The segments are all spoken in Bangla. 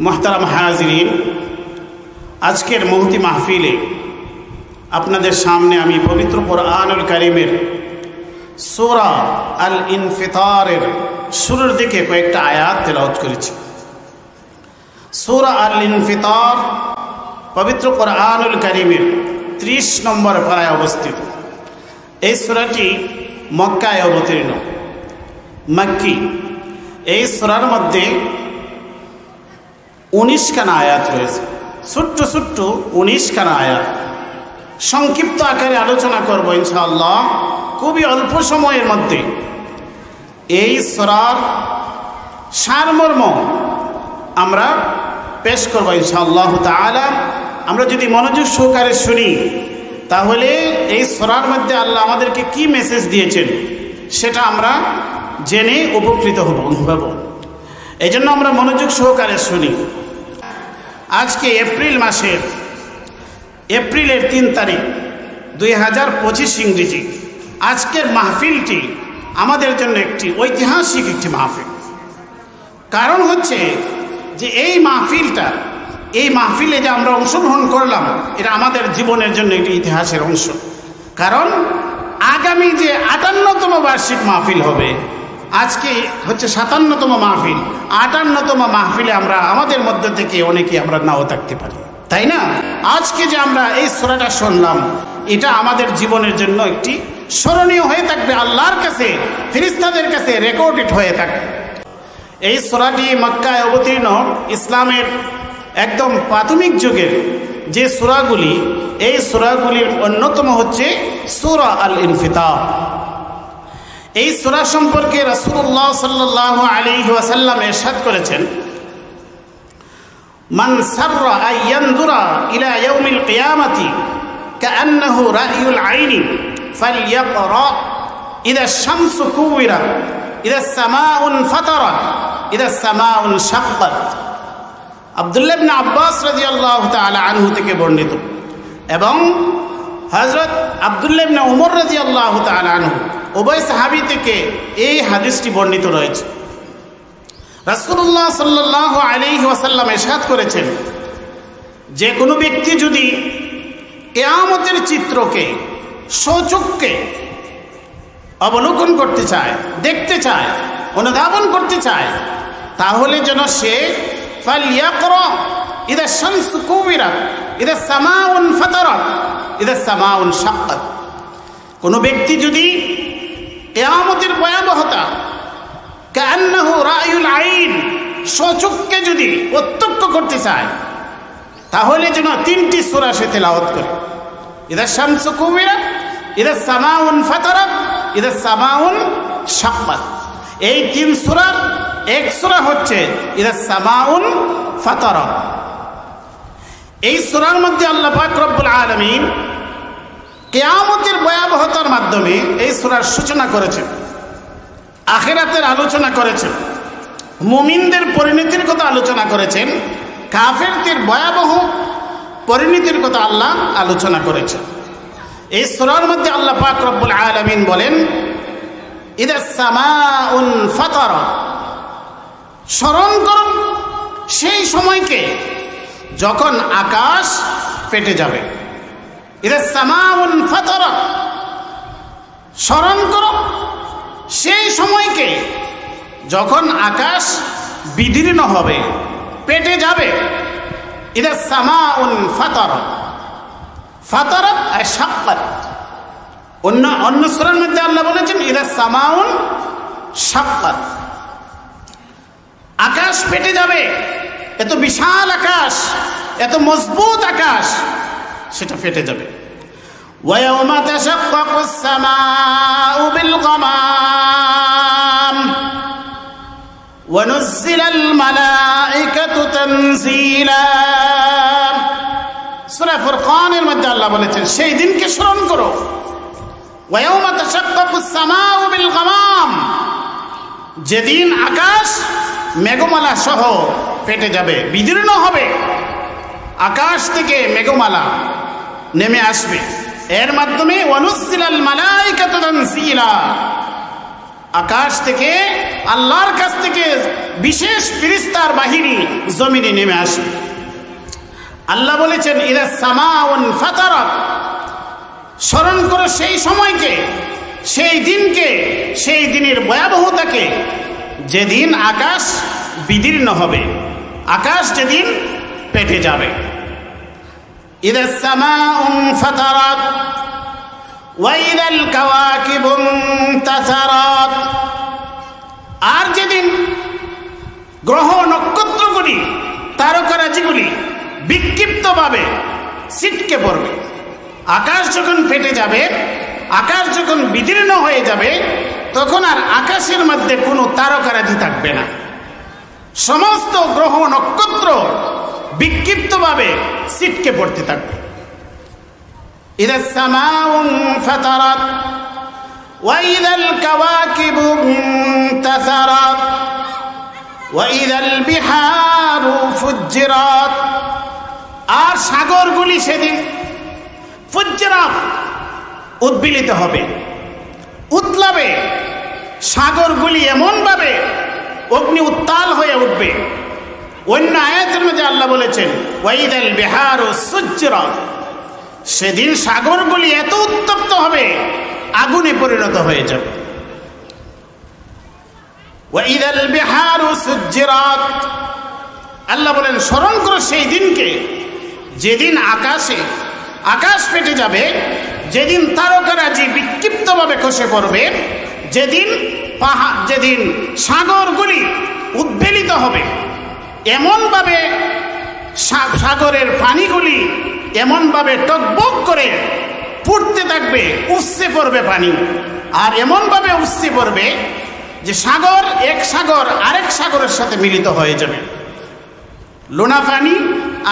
মুহতারাম হাজিরিন, আজকের মহতি মাহফিলে আপনাদের সামনে আমি পবিত্র কুরআনুল কারীমের সূরা আল ইনফিতারের শুরুর দিকে কয়েকটা আয়াত তেলাওয়াত করেছি। সূরা আল ইনফিতার পবিত্র কুরআনুল কারীমের 30 নম্বর পারায় অবস্থিত। এই সূরাটি মক্কায় অবতীর্ণ, মাক্কি। এই সূরার মধ্যে 19 খানা আয়াত রয়েছে, ছোট্ট ছোট্ট 19 খানা আয়াত। সংক্ষিপ্ত আকারে আলোচনা করব ইনশাআল্লাহ খুবই অল্প সময়ের মধ্যে। এই সূরার সারমর্ম আমরা পেশ করব ইনশাআল্লাহ তাআলা। আমরা যদি মনোযোগ সহকারে শুনি তাহলে এই সূরার মধ্যে আল্লাহ আমাদেরকে কি মেসেজ দিয়েছেন সেটা আমরা জেনে উপকৃত হব। এই জন্য আমরা মনোযোগ সহকারে শুনি। আজকে এপ্রিল মাসের এপ্রিলের 3 তারিখ 2025 ইংরেজি। আজকের মাহফিলটি আমাদের জন্য একটি ঐতিহাসিক একটি মাহফিল। কারণ হচ্ছে যে এই মাহফিলে যে আমরা অংশগ্রহণ করলাম এটা আমাদের জীবনের জন্য একটি ইতিহাসের অংশ। কারণ আগামী যে 58তম বার্ষিক মাহফিল হবে, আজকে হচ্ছে 57তম মাহফিল। 58তম মাহফিলে আমরা আমাদের মধ্য থেকে অনেকে আমরা নাও থাকতে পারি, তাই না? আজকে যে আমরা এই সূরাটা শুনলাম এটা আমাদের জীবনের জন্য একটি স্মরণীয় হয়ে থাকবে, আল্লাহর কাছে, ফেরেশতাদের কাছে রেকর্ডেড হয়ে থাকবে। এই সূরাটি মক্কায় অবতীর্ণ। ইসলামের একদম প্রাথমিক যুগের যে সূরাগুলি, এই সূরাগুলির অন্যতম হচ্ছে সূরা আল ইনফিতার। এই সূরা সম্পর্কে রাসূলুল্লাহ সাল্লাল্লাহু আলাইহি ওয়াসাল্লাম ইরশাদ করেছেন, মান সাররা আয়ানজুরা ইলা ইয়াউমিল কিয়ামাতি কাআন্নাহু রা'য়ুল আইনি ফালইয়াকরা ইযা শামসু কুবিরাত ইযা সামাউন ফাতারাত ইযা সামাউন শাক্কাত। আব্দুল্লাহ ইবনে আব্বাস রাদিয়াল্লাহু তাআলা আনহু থেকে বর্ণিত এবং হযরত আব্দুল্লাহ ইবনে উমর রাদিয়াল্লাহু তাআলা আনহু উভয় সাহাবী থেকে এই হাদিসটি বর্ণিত রয়েছে। রাসূলুল্লাহ সাল্লাল্লাহু আলাইহি ওয়াসাল্লাম ইরশাদ করেছেন, যে কোনো ব্যক্তি যদি কিয়ামতের চিত্রকে সচক্ষে অবলোকন করতে চায়, দেখতে চায়, অনুধাবন করতে চায়, তাহলে যেন সে ফালইয়াকরা ইযা শামসু কুবিরাত ইযা সামাউন ফাতারাত ইযা সামাউন শাক্কাত। কোনো ব্যক্তি যদি কিয়ামতের ভয়াবহতা কাআন্নাহু রা'য়ুল আইন সচক্ষে যদি প্রত্যক্ষ করতে চায় তাহলে যেন 3টি সূরা সে তেলাওয়াত করে, ইযা শামসু কুবিরাত ইযা সামাউন ফাতারাত ইযা সামাউন শাক্কাত। এই 3 সূরার এক সূরা হচ্ছে ইযা সামাউন ফাতারাত। এই সূরার মধ্যে আল্লাহ পাক রব্বুল আলামিন কিয়ামতের ভয়াবহতার মাধ্যমে এই সূরার সূচনা করেছেন, আখিরাতের আলোচনা করেছেন, মুমিনদের পরিণতির কথা আলোচনা করেছেন, কাফেরদের ভয়াবহ পরিণতির কথা আল্লাহ আলোচনা করেছেন। এই সূরার মধ্যে আল্লাহ পাক রব্বুল আলামিন বলেন, ইযা সামাউন ফাতারাত। স্মরণ করুন সেই সময়কে যখন আকাশ ফেটে যাবে। ইযা সামাউন ফাতারাত। স্মরণ করো সেই সময়কে যখন আকাশ বিদীর্ণ হবে, পেটে যাবে। ইযা সামাউন ফাতারাত। ফাতারাত আর শাক্কাত। অন্য সূরার মধ্যে আল্লাহ বলেছেন ইযা সামাউন শাক্কাত। আকাশ পেটে যাবে, এত বিশাল আকাশ, এত মজবুত আকাশ, সেটা ফেটে যাবে। وَيَوْمَ تَشَقَّقُ السَّمَاءُ بِالْغَمَامِ وَنُزِّلَ الْمَلَائِكَةُ تَنزِيلًا। সূরা ফুরকানের মধ্যে আল্লাহ বলেছেন সেই দিনকে স্মরণ করো। وَيَوْمَ تَشَقَّقُ السَّمَاءُ بِالْغَمَامِ। যেদিন আকাশ মেঘমালা সহ ফেটে যাবে, বিদীর্ণ হবে, আকাশ থেকে মেঘমালা নেমে আসবে, এর মাধ্যমে ওয়ানুজ্জিলাল মালাইকাতু তানজিলা। আকাশ থেকে আল্লাহর কাছ থেকে বিশেষ ফেরেশতার বাহিনী জমিনে নেমে আসে। আল্লাহ বলেছেন ইদা সামাউন ফাতারাত, স্মরণ করো সেই সময়কে, সেই দিনকে, সেই দিনের ভয়াবহতাকে, যেদিন আকাশ বিদীর্ণ হবে, আকাশ যেদিন পেটে যাবে। ইদা সামাউন ফাতারাত ওয়া ইদাল কাওয়াকিবু ইনতাসারাত, আর যেদিন গ্রহ নক্ষত্রগুলি, তারকারাজিগুলি বিক্ষিপ্তভাবে ছিটকে পড়বে। আকাশ যখন ফেটে যাবে, আকাশ যখন বিদীর্ণ হয়ে যাবে, তখন আর আকাশের মধ্যে কোনো তারকারাজি থাকবে না। সমস্ত গ্রহ নক্ষত্র বিক্ষিপ্তভাবে ছিটকে পড়তে থাকবে। ইদা সামাউ ফাতারাত ওয়া ইদাল কাওয়াকিবু ইনতাসারাত ওয়া ইদাল বিহারু ফুজ্জিরাত, আর সাগরগুলি সেদিন ফুজ্জিরাত উদ্বেলিত হবে, উতলাবে। সাগরগুলি এমনভাবে অগ্নি উত্তাল হয়ে উঠবে। অন্য আয়াতের মধ্যে আল্লাহ বলেছেন ওয়া ইদাল বিহারু সুজ্জিরাত, সেদিন সাগরগুলি এত উত্তপ্ত হবে আগুনে পরিণত হয়ে যাবে। ওয়া ইদাল বিহারু সুজ্জিরাত, আল্লাহ বলেন স্মরণ করো সেই দিনকে, যেদিন আকাশ ফেটে যাবে, যেদিন তারকারাজি বিক্ষিপ্তভাবে খসে পড়বে, যেদিন সাগরগুলি উদ্বেলিত হবে, এমনভাবে সাগরের পানিগুলি এমনভাবে টকবক করে ফুটতে থাকবে, উপচে পড়বে পানি, আর এমনভাবে উপচে পড়বে যে সাগর এক সাগর আরেক সাগরের সাথে মিলিত হয়ে যাবে। লোনা পানি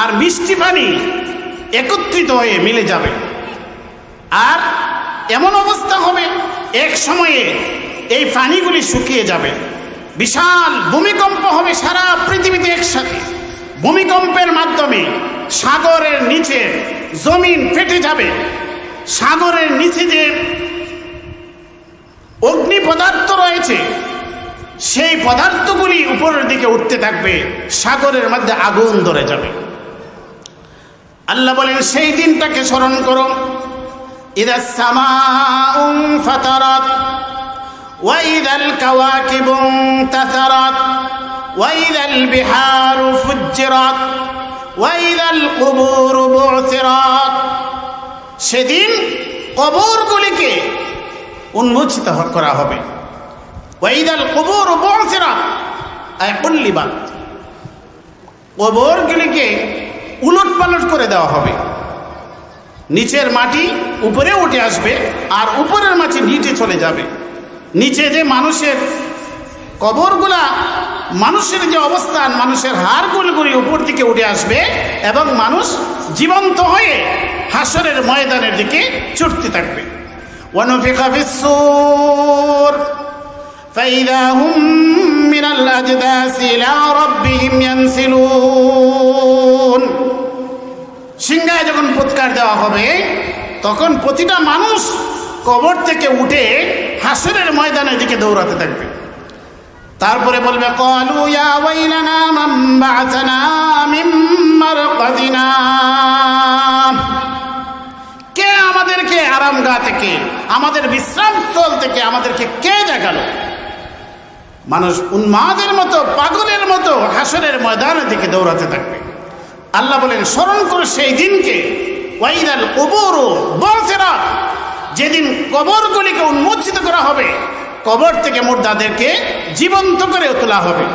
আর মিষ্টি পানি একত্রিত হয়ে মিলে যাবে। আর এমন অবস্থা হবে এক সময়ে এই পানিগুলি শুকিয়ে যাবে, বিশাল ভূমিকম্প হবে সারা পৃথিবীতে একসাথে। ভূমিকম্পের মাধ্যমে সাগরের নিচে জমিন ফেটে যাবে, সাগরের নিচে যে অগ্নি পদার্থ রয়েছে সেই পদার্থগুলি উপরের দিকে উঠতে থাকবে, সাগরের মধ্যে আগুন ধরে যাবে। আল্লাহ বলেন সেই দিনটাকে স্মরণ করো। ইদা সামাউ ফাতারাত ওয়া ইদাল কাওয়াকিবু ইনতাসারাত ওয়া ইদাল বিহারু ফুজ্জিরাত ওয়া ইদাল কুবুরু বু'সিরাত, সেদিন কবরগুলিকে উন্মোচিত করা হবে। ওয়া ইদাল কুবুরু বু'সিরাত আই কুল্লিবাত, কবরগুলিকে উলটপালট করে দেওয়া হবে। নিচের মাটি উপরে উঠে আসবে আর উপরের মাটি নিচে চলে যাবে। নিচে যে মানুষের কবরগুলা, মানুষের যে অবস্থান, মানুষের হাড়গুলি উপর দিকে উঠে আসবে এবং মানুষ জীবন্ত হয়ে হাসরের ময়দানের দিকে ছুটতে থাকবে। ওয়ানুফিখা ফিস-সূর ফাইযা হুম মিনাল আজদাসি ইলা রাব্বিহিম ইয়ানসিলুন, সিংহায় যখন ফুৎকার দেওয়া হবে তখন প্রতিটা মানুষ কবর থেকে উঠে হাসরের ময়দানের দিকে দৌড়াতে থাকবে। তারপরে বলবে ক্বালু ইয়া ওয়াইলানা মান বা'আসানা মিন মারকাদিনা, কে আমাদেরকে আরামগাহ থেকে, আমাদের বিশ্রামস্থল থেকে আমাদেরকে কে জাগালো? মানুষ উন্মাদের মতো, পাগলের মতো হাসরের ময়দানের দিকে দৌড়াতে থাকবে। আল্লাহ বলেন স্মরণ করো সেই দিনকে, ওয়াইদাল কুবুরু বু'সিরাত, যেদিন কবরগুলিকে উন্মোচিত করা হবে, কবর থেকে মুর্দাদেরকে জীবন্ত করে তোলা হবে।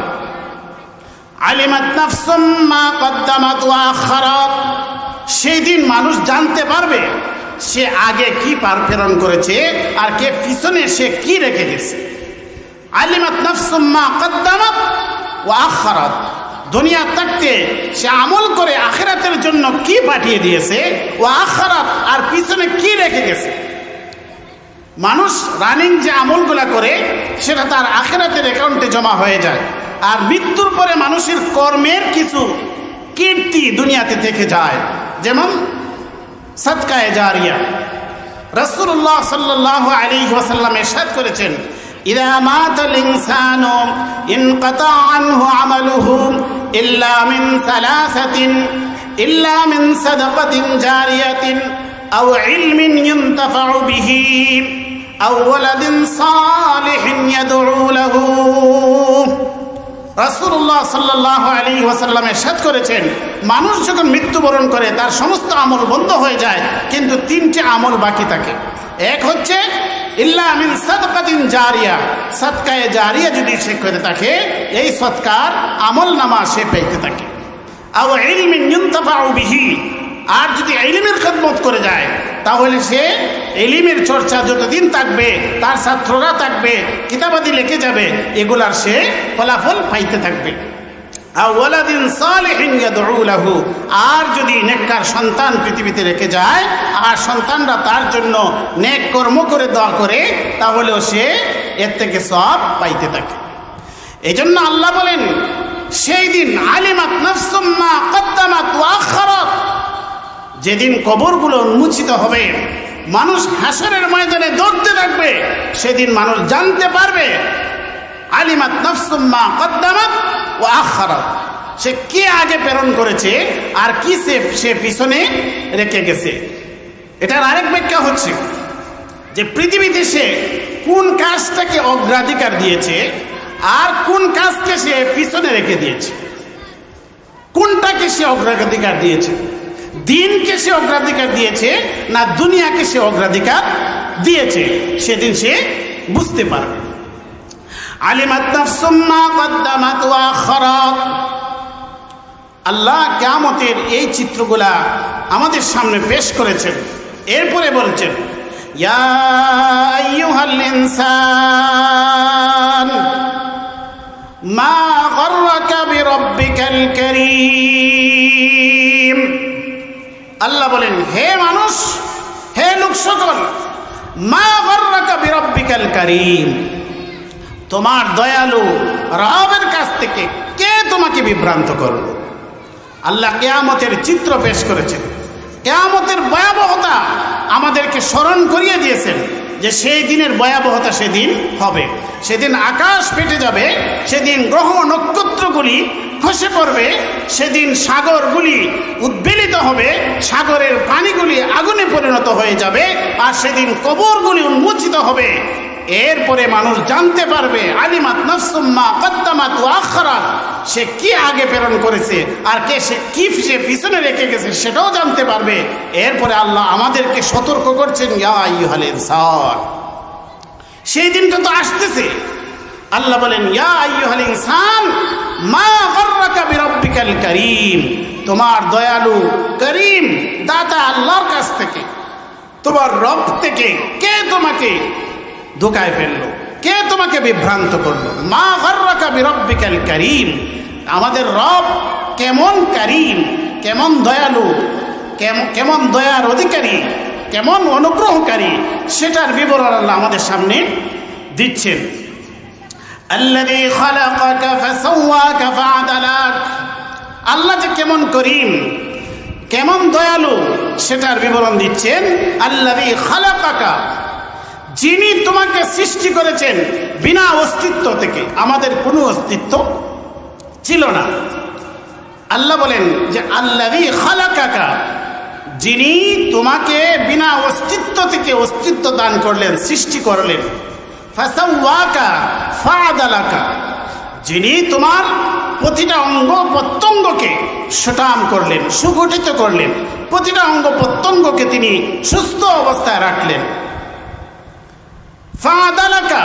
আলিমাত নাফসুম মা কদ্দামাত ওয়া আখারাত, সেই দিন মানুষ জানতে পারবে সে আগে কি প্রেরণ করেছে আর কে পিছনে সে কি রেখে গেছে। আলিমাত নাফসুম মা কদ্দামাত ওয়া আখারাত, দুনিয়া থাকতে সে আমল করে আখিরাতের জন্য কি পাঠিয়ে দিয়েছে, ও আখিরাত আর পিছনে কি রেখে গেছে। মানুষ রানিং যে আমলগুলা করে সেটা তার আখিরাতের অ্যাকাউন্টে জমা হয়ে যায়, আর মৃত্যুর পরে মানুষের কর্মের কিছু কীর্তি দুনিয়াতে থেকে যায়, যেমন সাদকায়ে জারিয়া। রাসূলুল্লাহ সাল্লাল্লাহু আলাইহি ওয়াসাল্লাম ইরশাদ করেছেন, ইযা মাতাল ইনসানু ইনকাতা আনহু আমালুহু ইল্লা মিন সালাসাতিন ইল্লা মিন সাদাকাতিন জারিয়াতিন আও ইলমিন ইউনতাফাউ বিহি আও ওয়ালাদিন সালিহিন ইয়াদউ লাহু। রাসূলুল্লাহ সাল্লাল্লাহু আলাইহি ওয়াসাল্লাম ইরশাদ করেছেন, মানুষ যখন মৃত্যুবরণ করে তার সমস্ত আমল বন্ধ হয়ে যায়, কিন্তু তিনটি আমল বাকি থাকে। এক হচ্ছে ইল্লা মিন সাদকাতিন জারিয়া, সাদকায়ে জারিয়া যদি সে করে থাকে, এই সদকার আমল নামা সে পেতে থাকে। আও ইলমিন ইউনতাফাউ বিহি, আর যদি ইলমের খিদমত করে যায় তাহলে সে ইলমের চর্চা যতদিন থাকবে, তার ছাত্ররা থাকবে, কিতাবাদি লিখে যাবে, এগুলার সে ফলাফল পাইতে থাকবে। আও ওয়ালাদিন সালিহিন ইয়াদউ লাহু, আর যদি নেককার সন্তান পৃথিবীতে রেখে যায় আর সন্তানরা তার জন্য নেক কর্ম করে দোয়া করে, তাহলেও সে এর থেকে সওয়াব পাইতে থাকে। এজন্য আল্লাহ বলেন, সেই দিন আলিমাত নাফসুম মা কদ্দামাত ওয়া আখারাত, যেদিন কবরগুলো উন্মোচিত হবে, মানুষ হাসরের ময়দানে দৌড়তে থাকবে, সেদিন মানুষ জানতে পারবে আলিমাত নাফসুম মা কদ্দামাত ওয়া আখারাত, সে কি আগে প্রেরণ করেছে আর কি সে পিছনে রেখে গেছে। এটার আরেক ব্যাখ্যা হচ্ছে যে পৃথিবীতে সে কোন কাজটাকে অগ্রাধিকার দিয়েছে আর কোন কাজকে সে পিছনে রেখে দিয়েছে। কোনটাকে সে অগ্রাধিকার দিয়েছে? দিনকে সে অগ্রাধিকার দিয়েছে না দুনিয়াকে সে অগ্রাধিকার দিয়েছে, সেদিন সে বুঝতে পারবে। আলিমাত নাফসুম মা কদ্দামাত ওয়া আখারাত। আল্লাহ কিয়ামতের এই চিত্রগুলা আমাদের সামনে পেশ করেছেন। এরপরে বলছেন, ইয়া আইয়ুহাল ইনসান মা গররাকা বিরাব্বিকাল কারীম। আল্লাহ বলেন, হে মানুষ, হে লোক সকল, মা গররাকা বিরাব্বিকাল কারীম, তোমার দয়ালু রবের কাছ থেকে কে তোমাকে বিভ্রান্ত করলো? আল্লাহ কিয়ামতের চিত্র পেশ করেছেন। কিয়ামতের ভয়াবহতা আমাদেরকে স্মরণ করিয়ে দিয়েছেন যে সেই দিনের ভয়াবহতা সেদিন হবে। সেদিন আকাশ ফেটে যাবে, সেদিন গ্রহ নক্ষত্রগুলি খসে পড়বে, সেদিন সাগরগুলি উদ্বেলিত হবে, সাগরের পানিগুলি আগুনে পরিণত হয়ে যাবে, আর সেদিন কবরগুলি উন্মোচিত হবে। এরপরে মানুষ জানতে পারবে আলিমাত নাফসুম মা কদ্দামাত ওয়া আখারাত, সে কি আগে প্রেরণ করেছে আর সে পিছনে রেখে গেছে সেটাও জানতে পারবে। এরপরে আল্লাহ আমাদেরকে সতর্ক করছেন, ইয়া আইয়ুহাল ইনসান, সেই দিনটা তো আসতেছে। আল্লাহ বলেন, ইয়া আইয়ুহাল ইনসান মা গররাকা বিরাব্বিকাল কারীম, তোমার দয়ালু করিম দাতা আল্লাহর কাছ থেকে, তোমার রব থেকে কে তোমাকে ধোঁকায় ফেললো, কে তোমাকে বিভ্রান্ত করলো? মা গররাকা বিরাব্বিকাল কারীম, আমাদের রব কেমন কারীম, কেমন দয়ালু, কেমন দয়ার অধিকারী, কেমন অনুগ্রহকারী, সেটার বিবরণ আল্লাহ আমাদের সামনে দিচ্ছেন। আল্লাযী খালাকাকা ফাসাওয়াকা ফাআদালাক, আল্লাহ যে কেমন করিম, কেমন দয়ালু, সেটার বিবরণ দিচ্ছেন। আল্লাযী খালাকাকা, যিনি তোমাকে সৃষ্টি করেছেন বিনা অস্তিত্ব থেকে, আমাদের কোনো অস্তিত্ব ছিল না। আল্লাহ বলেন যে আল্লাযী খালাকাকা, যিনি তোমাকে বিনা অস্তিত্ব থেকে অস্তিত্ব দান করলেন, সৃষ্টি করলেন। ফাসাওয়াকা ফাআদালাকা, যিনি তোমার প্রতিটা অঙ্গ প্রত্যঙ্গকে সুঠাম করলেন, সুগঠিত করলেন, প্রতিটা অঙ্গ প্রত্যঙ্গকে তিনি সুস্থ অবস্থায় রাখলেন। ফাআদালাকা,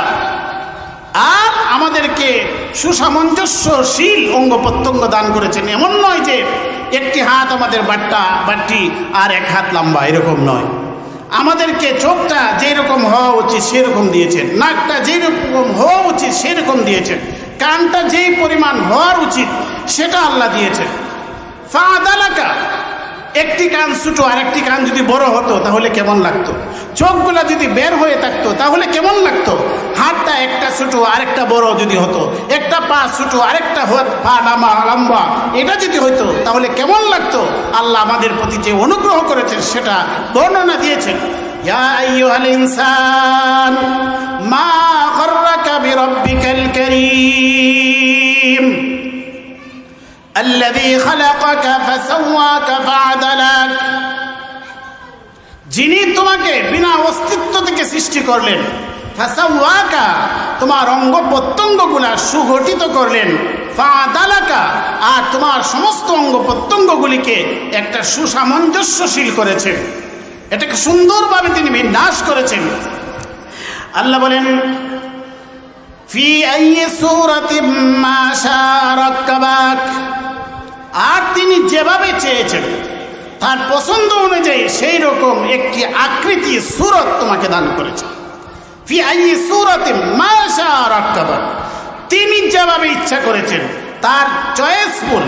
আর আমাদেরকে সুসামঞ্জস্যশীল অঙ্গ প্রত্যঙ্গ দান করেছেন। এমন নয় যে একটি হাত আমাদের বাট্টি আর এক হাত লম্বা, এরকম নয়। আমাদেরকে চোখটা যেরকম হওয়া উচিত সেরকম দিয়েছেন, নাকটা যেরকম হওয়া উচিত সেরকম দিয়েছেন, কানটা যেই পরিমাণ হওয়ার উচিত সেটা আল্লাহ দিয়েছেন। ফাআদালাকা, একটি কান ছোট আর একটি কান যদি বড় হতো তাহলে কেমন লাগতো? চোখগুলা যদি বের হয়ে থাকতো তাহলে কেমন লাগতো? হাতটা একটা ছোট আরেকটা বড় যদি হতো, একটা পা ছোট আরেকটা পা লম্বা, এটা যদি হইতো তাহলে কেমন লাগতো? আল্লাহ আমাদের প্রতি যে অনুগ্রহ করেছেন সেটা বর্ণনা দিয়েছেন। ইয়া আইয়ুহাল ইনসান মা গররাকা বিরাব্বিকাল কারীম আল্লাযী খালাকাকা ফাসাওয়াকা ফাআদালাক, যিনি তোমাকে বিনা অস্তিত্ব থেকে সৃষ্টি করলেন, ফাসাওয়াকা তোমার অঙ্গ প্রত্যঙ্গগুলা সুগঠিত করলেন, ফাআদালাকা আর তোমার সমস্ত অঙ্গ প্রত্যঙ্গগুলিকে একটা সুসামঞ্জস্যশীল করেছেন, এটাকে সুন্দরভাবে তিনি বিন্যাস করেছেন। আল্লাহ বলেন ফি আইয়ি সূরাতিম মা শাআ রাক্কাবাক, আর তিনি যেভাবে চেয়েছেন তার পছন্দ অনুযায়ী সেই রকম একটি আকৃতি সূরত তোমাকে দান করেছেন। ফি আইয়ি সূরাতিম মা শাআ রাক্কাবাক, তিনি যেভাবে ইচ্ছা করেছেন তার চয়েসফুল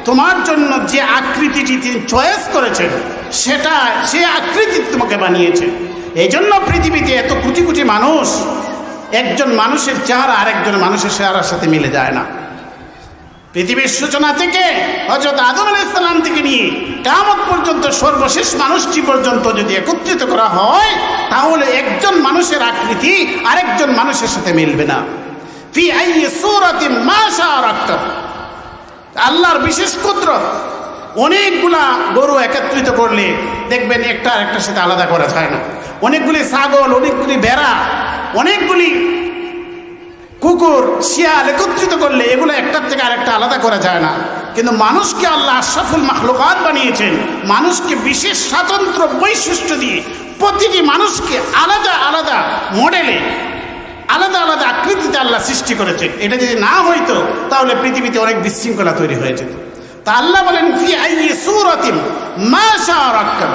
তোমার জন্য যে আকৃতিটি তিনি চয়েস করেছেন সেটা সে আকৃতি তোমাকে বানিয়েছে। এই জন্য পৃথিবীতে এত কোটি কোটি মানুষ, একজন মানুষের চেহারা আরেকজন মানুষের চেহারার সাথে মিলে যায় না। পৃথিবীর সূচনা থেকে হযরত আদম আলাইহিস সালাম থেকে নিয়ে কিয়ামত পর্যন্ত সর্বশেষ মানুষটি পর্যন্ত যদি একত্রিত করা হয় তাহলে একজন মানুষের আকৃতি আরেকজন মানুষের সাথে মিলবে না। ফি আইয়ি সূরাতিন মা শাআ রাক্কাব, আল্লাহর বিশেষ কুদরত। অনেকগুলা গরু একত্রিত করলে দেখবেন একটা আরেকটার সাথে আলাদা করা যায় না। অনেকগুলি ছাগল, অনেকগুলি ভেড়া, অনেকগুলি কুকুর, শিয়াল একত্রিত করলে এগুলো একটার থেকে আরেকটা আলাদা করা যায় না। কিন্তু মানুষকে আল্লাহ আশরাফুল মাখলুকাত বানিয়েছেন, মানুষকে বিশেষ স্বাতন্ত্র্য বৈশিষ্ট্য দিয়ে প্রতিটি মানুষকে আলাদা আলাদা মডেলে আলাদা আলাদা আকৃতিতে আল্লাহ সৃষ্টি করেছেন। এটা যদি না হইতো তাহলে পৃথিবীতে অনেক বিশৃঙ্খলা তৈরি হয়ে যেত। তা আল্লাহ বলেন ফি আইয়ি সূরাতিন মা শাআ রাক্কাব,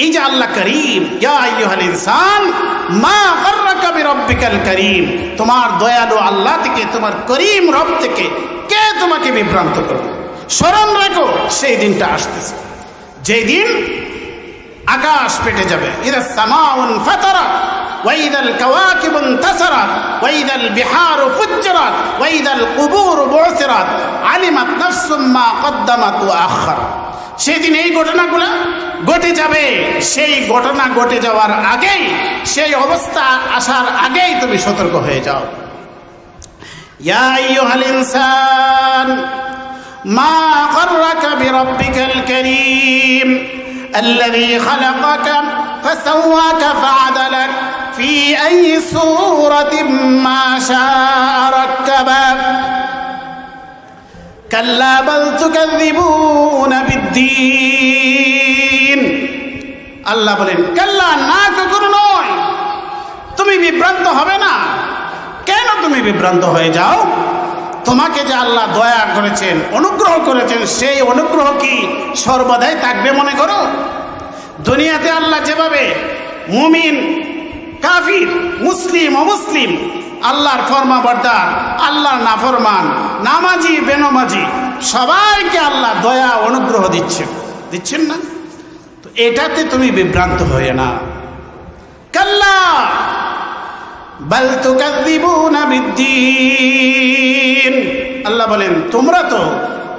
এই যে আল্লাহ করিম, ইয়া আইয়ুহাল ইনসান মা গাররাকা বিরাব্বিকাল করিম, তোমার দয়ালু আল্লাহ থেকে, তোমার করিম রব থেকে কে তোমাকে বিভ্রান্ত করবে? স্মরণ রেখো সেই দিনটা আসতেছে যেই দিন আকাশ পেটে যাবে। ইদা সামাউন ফাতারাত ওয়া ইদাল কাওয়াকিবু ইনতাসারাত ওয়া ইদাল বিহারু ফুজ্জিরাত ওয়া ইদাল কুবুরু বু'সিরাত আলিমাত নাফসুম মা কদ্দামাত ওয়া আখারাত। সেদিন এই ঘটনাগুলো ঘটে যাবে। সেই ঘটনা ঘটে যাওয়ার আগেই, সেই অবস্থা আসার আগেই তুমি সতর্ক হয়ে যাও। ইয়া আইয়ুহাল ইনসান মা গাররাকা বিরাব্বিকাল কারীম الذي خلقك فسواك فعدلك في أي صورة ما شاء ركبك كلا بل تكذبون بالدين। আল্লাহ বলেন কাল্লা, না কখনো নয়, তুমি বিভ্রান্ত হবে না। কেন তুমি বিভ্রান্ত হয়ে যাও? তোমাকে যে আল্লাহ দয়া করেছেন, অনুগ্রহ করেছেন, সেই অনুগ্রহ কি সর্বদাই থাকবে মনে করো? দুনিয়াতে আল্লাহ যেভাবে মুমিন, কাফির, মুসলিম, অমুসলিম, আল্লাহর ফরমাবরদার, আল্লাহর নাফরমান, নামাজি, বেনামাজি, সবাইকে আল্লাহ দয়া অনুগ্রহ দিচ্ছেন না? তো এটাতে তুমি বিভ্রান্ত হয়ে না। কাল্লা বাল তুকাযযিবুনা বিদ্দীন, আল্লাহ বলেন তোমরা তো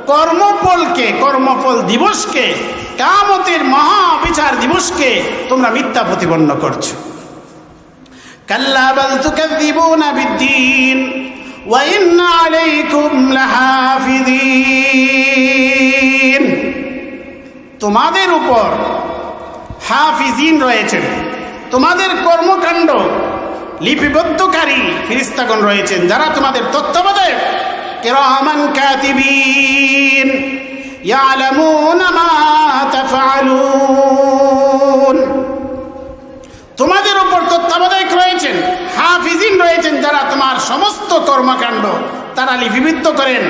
কর্মফল দিবসকে, কিয়ামতের মহা বিচার দিবসকে তোমরা মিথ্যা প্রতিপন্ন করছো। কাল্লা বাল তুকাযযিবুনা বিদ্দীন ওয়া ইন্না আলাইকুম লাহাফিযিন, তোমাদের উপর হাফিজিন রয়েছেন, তোমাদের কর্মকাণ্ড লিপিবদ্ধকারী ফেরেশতাগণ রয়েছেন যারা তোমাদের তত্ত্বাবধায়ক। কিরামান কাতিবিন ইয়ালামুনা মা তাফআলুন, তোমাদের উপর তত্ত্বাবধায়ক রয়েছেন, হাফিজিন রয়েছেন যারা তোমার সমস্ত কর্মকাণ্ড তারা লিপিবদ্ধ করেন।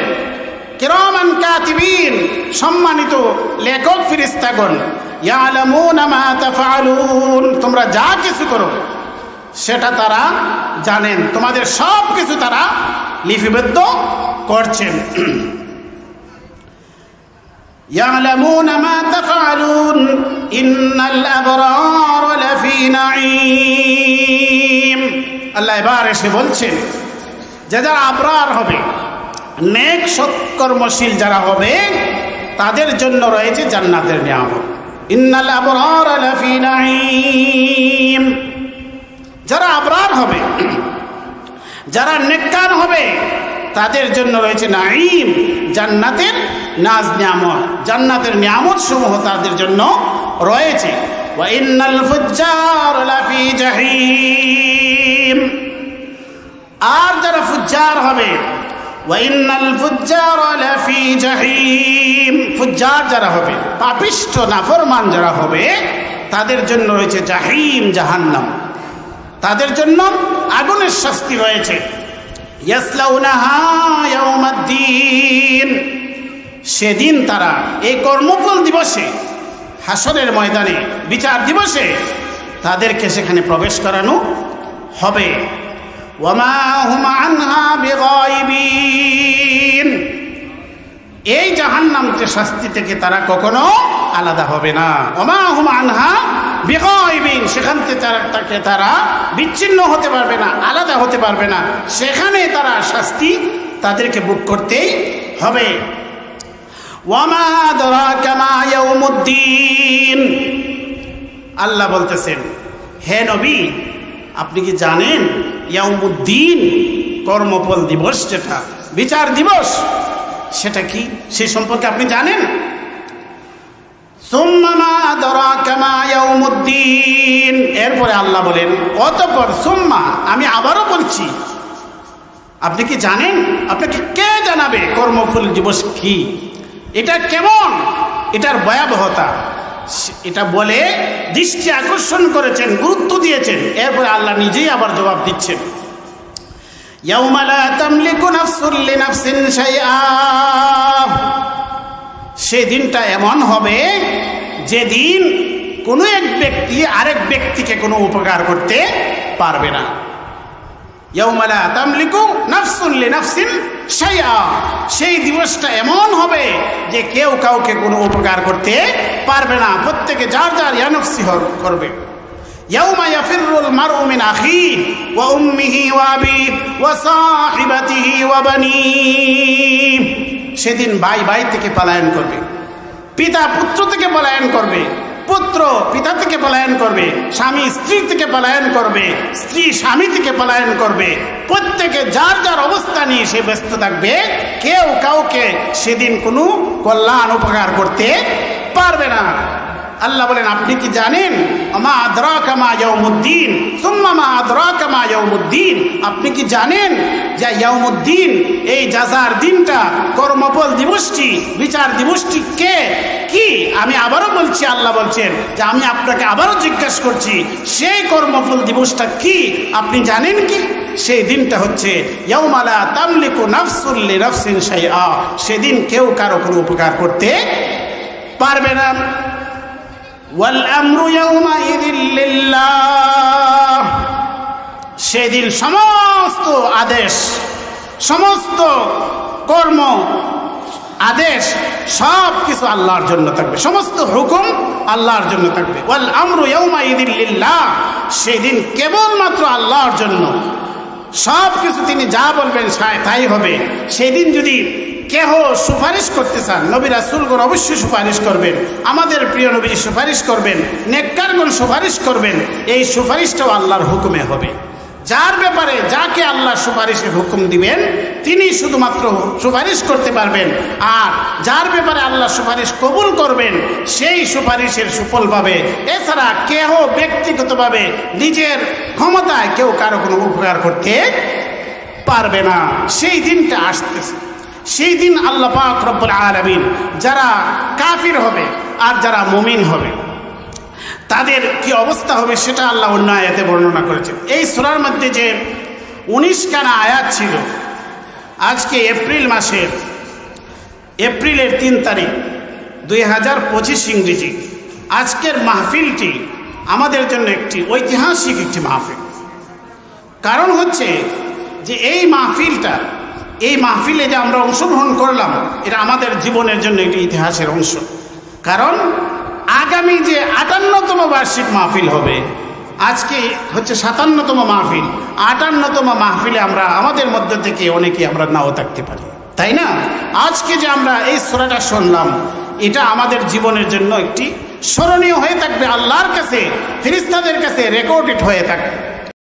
কিরামান কাতিবিন, সম্মানিত লেখক ফেরেশতাগণ, ইয়ালামুনা মা তাফআলুন, তোমরা যা কিছু করো সেটা তারা জানেন, তোমাদের সব কিছু তারা লিপিবদ্ধ করছেন। ইয়ালামুনা মা তাফআলুন ইন্নাল আবরার লাফি নাঈম। আল্লাহ এবার এসে বলছেন যে যারা আবরার হবে, নেক সৎকর্মশীল যারা হবে, তাদের জন্য রয়েছে জান্নাতের নিয়ামত। ইন্নাল আবরার লাফি নাঈম, যারা আবরার হবে যারা নেককার হবে তাদের জন্য রয়েছে নাঈম, জান্নাতের নাজ নিয়ামত, জান্নাতের নিয়ামত সমূহ তাদের জন্য রয়েছে। ওয়া ইন্নাল ফুজ্জার লাফি জাহিম, আর যারা ফুজ্জার হবে, ওয়া ইন্নাল ফুজ্জার লাফি জাহিম, ফুজ্জার যারা হবে, পাপিষ্ঠ নাফরমান যারা হবে তাদের জন্য রয়েছে জাহিম, জাহান্নাম, তাদের জন্য আগুনের শাস্তি রয়েছে। ইয়াসলাউনাহা ইয়াউমাদ্দিন, সেদিন তারা এই কর্মফল দিবসে, হাসরের ময়দানে, বিচার দিবসে তাদেরকে সেখানে প্রবেশ করানো হবে। ওয়ামা হুম আনহা বিগাইবিন, এই জাহান্নামের শাস্তি থেকে তারা কখনো আলাদা হবে না। ওয়ামা হুম আনহা বিগাইবিন, সেখান থেকে তারা বিচ্ছিন্ন হতে পারবে না, আলাদা হতে পারবে না, সেখানে তারা শাস্তি তাদেরকে ভোগ করতেই হবে। ওয়ামা আদরাকা মা ইয়াউমুদ্দিন, আল্লাহ বলতেছেন, হে নবী আপনি কি জানেন ইয়াউমুদ্দিন, কর্মফল দিবস, যেটা বিচার দিবস, সেটা কি, সে সম্পর্কে আপনি জানেন? সুম্মা মা আদরাকা মা ইয়াউমুদ্দিন, এরপরে আল্লাহ বলেন অতঃপর, সুম্মা, আমি আবারও বলছি, আপনি কি জানেন? আপনাকে কে জানাবে কর্মফল দিবস কি, এটা কেমন, এটার ভয়াবহতা, এটা বলে দৃষ্টি আকর্ষণ করেছেন, গুরুত্ব দিয়েছেন। এরপরে আল্লাহ নিজেই আবার জবাব দিচ্ছেন, ইয়াউমা লা তামলিকু নাফসুন লিনাফসিন শাইআ, সেদিনটা এমন হবে যেদিন কোনো এক ব্যক্তি আরেক ব্যক্তিকে কোনো উপকার করতে পারবে না। ইয়াউমা লা তামলিকু নাফসুন লিনাফসিন শাইআ, সেই দিবসটা এমন হবে যে কেউ কাউকে কোনো উপকার করতে পারবে না, প্রত্যেকে যার যার ইয়ানফসি করবে। ইয়াউমা ইয়াফিরুল মারউ মিন আখিহি ওয়া উম্মিহি ওয়া আবিহি ওয়া সাহিবাতিহি ওয়া বানিহি, সেদিন ভাই ভাই থেকে পলায়ন করবে, পিতা পুত্র থেকে পলায়ন করবে, পুত্র পিতা থেকে পলায়ন করবে, স্বামী স্ত্রী থেকে পলায়ন করবে, স্ত্রী স্বামী থেকে পলায়ন করবে, প্রত্যেকে যার যার অবস্থা নিয়ে সে ব্যস্ত থাকবে, কেউ কাউকে সেদিন কোনো কল্যাণ উপকার করতে পারবে না। আল্লাহ বলেন আপনি কি জানেন? মা আদরাকা মা ইয়াউমুদ্দিন, সুম্মা মা আদরাকা মা ইয়াউমুদ্দিন, আপনি কি জানেন যে ইয়াউমুদ্দিন, এই জাযার দিনটা, কর্মফল দিবসটি, বিচার দিবসটি কে, কি? আমি আবারও বলছি, আল্লাহ বলছেন যে আমি আপনাকে আবারও জিজ্ঞাসা করছি, সেই কর্মফল দিবসটা কি, আপনি জানেন কি? সেই দিনটা হচ্ছে ইয়াউমা লা তামলিকু নাফসুন লিনাফসিন শাইআ, সেদিন কেউ কারো কোনো উপকার করতে পারবে না। ওয়াল আমরু ইয়াউমাইযিন লিল্লাহ, সেদিন সমস্ত আদেশ, সমস্ত কর্ম, আদেশ, সব কিছু আল্লাহর জন্য থাকবে, সমস্ত হুকুম আল্লাহর জন্য থাকবে। ওয়াল আমরু ইয়াউমাইযিন লিল্লাহ, সেদিন কেবলমাত্র আল্লাহর জন্য, সব কিছু তিনি যা বলবেন তাই হবে। সেদিন যদি কেহ সুপারিশ করতে চান, নবী রাসূলগণ অবশ্যই সুপারিশ করবেন, আমাদের প্রিয় নবী সুপারিশ করবেন, নেককারগণ সুপারিশ করবেন, এই সুপারিশটাও আল্লাহর হুকুমে হবে। যার ব্যাপারে যাকে আল্লাহ সুপারিশের হুকুম দিবেন তিনি শুধুমাত্র সুপারিশ করতে পারবেন, আর যার ব্যাপারে আল্লাহ সুপারিশ কবুল করবেন সেই সুপারিশের সুফল পাবে। এছাড়া কেহ ব্যক্তিগতভাবে নিজের ক্ষমতায় কেউ কারো কোনো উপকার করতে পারবে না। সেই দিনটা আসতেছে, সেই দিন আল্লাহ পাক রব্বুল আলামিন যারা কাফির হবে আর যারা মুমিন হবে তাদের কি অবস্থা হবে সেটা আল্লাহ অন্য আয়াতে বর্ণনা করেছেন। এই সূরার মধ্যে যে 19 খানা আয়াত ছিল, আজকে এপ্রিল মাসের এপ্রিলের 3 তারিখ 2025 ইংরেজি, আজকের মাহফিলটি আমাদের জন্য একটি ঐতিহাসিক একটি মাহফিল। কারণ হচ্ছে যে এই মাহফিলটা, এই মাহফিলে যে আমরা অংশগ্রহণ করলাম এটা আমাদের জীবনের জন্য একটি ইতিহাসের অংশ। কারণ আগামী যে 58তম বার্ষিক মাহফিল হবে, আজকে হচ্ছে 57তম মাহফিল, 58তম মাহফিলে আমরা আমাদের মধ্যে থেকে অনেকে আমরা নাও থাকতে পারি, তাই না? আজকে যে আমরা এই সূরাটা শুনলাম এটা আমাদের জীবনের জন্য একটি স্মরণীয় হয়ে থাকবে, আল্লাহর কাছে, ফেরেশতাদের কাছে রেকর্ডেড হয়ে থাকবে।